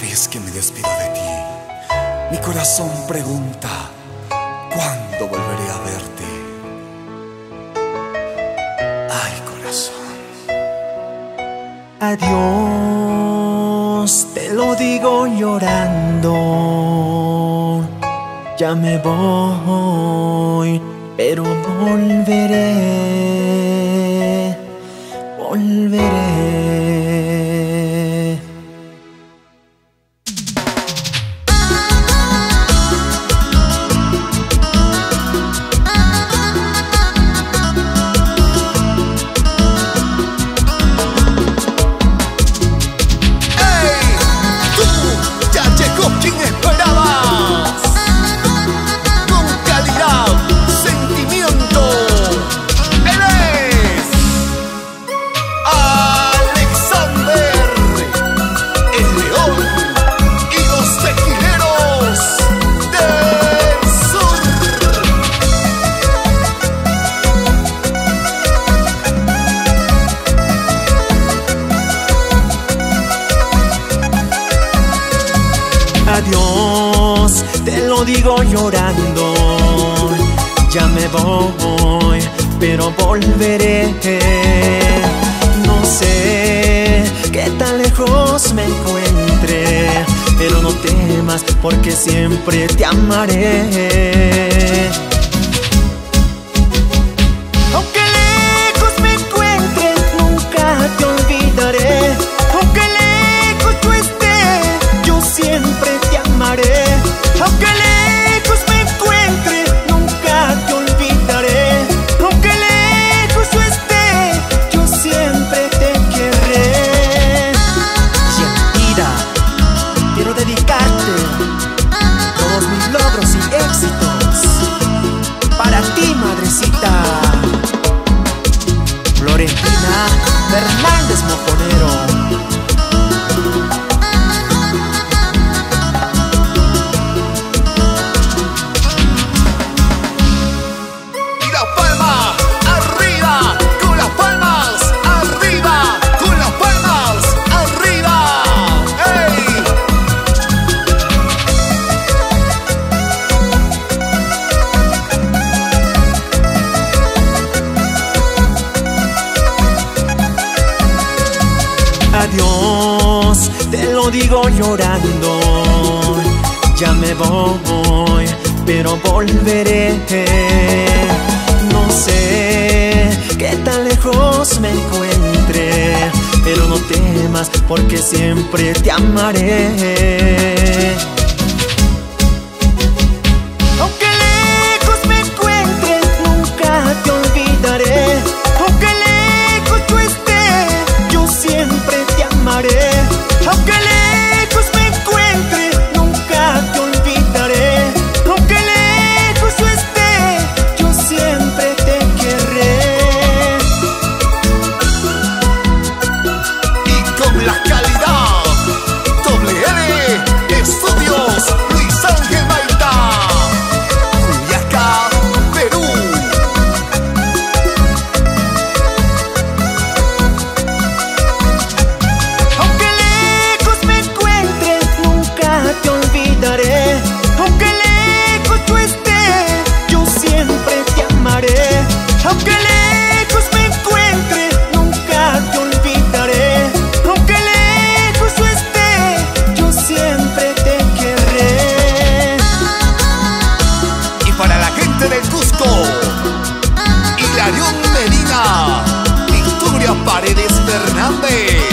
vez que me despido de ti, mi corazón pregunta: ¿cuándo volveré a verte? Ay, corazón. Adiós, te lo digo llorando. Ya me voy, pero volveré, volveré. ¿Quién esperabas? Con calidad, sentimiento. Él es Alexander, el león y los tequileros del sur. Adiós, te lo digo llorando. Ya me voy, pero volveré. No sé qué tan lejos me encuentre, pero no temas porque siempre te amaré. Aunque lejos me encuentre, nunca te olvidaré. Aunque lejos tú estés, yo siempre te amaré. Aunque lejos me encuentre, nunca te olvidaré. Aunque lejos tú estés, yo siempre te querré. Y en vida quiero dedicarte todos mis logros y éxitos para ti, madrecita Florentina Fernández Mojonero. Adiós, te lo digo llorando. Ya me voy, pero volveré. No sé qué tan lejos me encuentre, pero no temas porque siempre te amaré. Aunque lejos me encuentre, nunca te olvidaré. Aunque lejos tú estés, yo siempre te amaré. Aunque lejos me encuentre, nunca te olvidaré. Aunque lejos tú estés, yo siempre te querré. Y con la calidad, doble L Estudios Luis Ángel Maita, Juliaca, Perú. Aunque lejos me encuentre, nunca te olvidaré. Aunque lejos tú estés, yo siempre te amaré. Aunque lejos me encuentre, nunca te olvidaré. Aunque lejos tú estés, yo siempre te querré. Y para la gente del Cusco, Hilarión Medina, Victoria Paredes Fernández.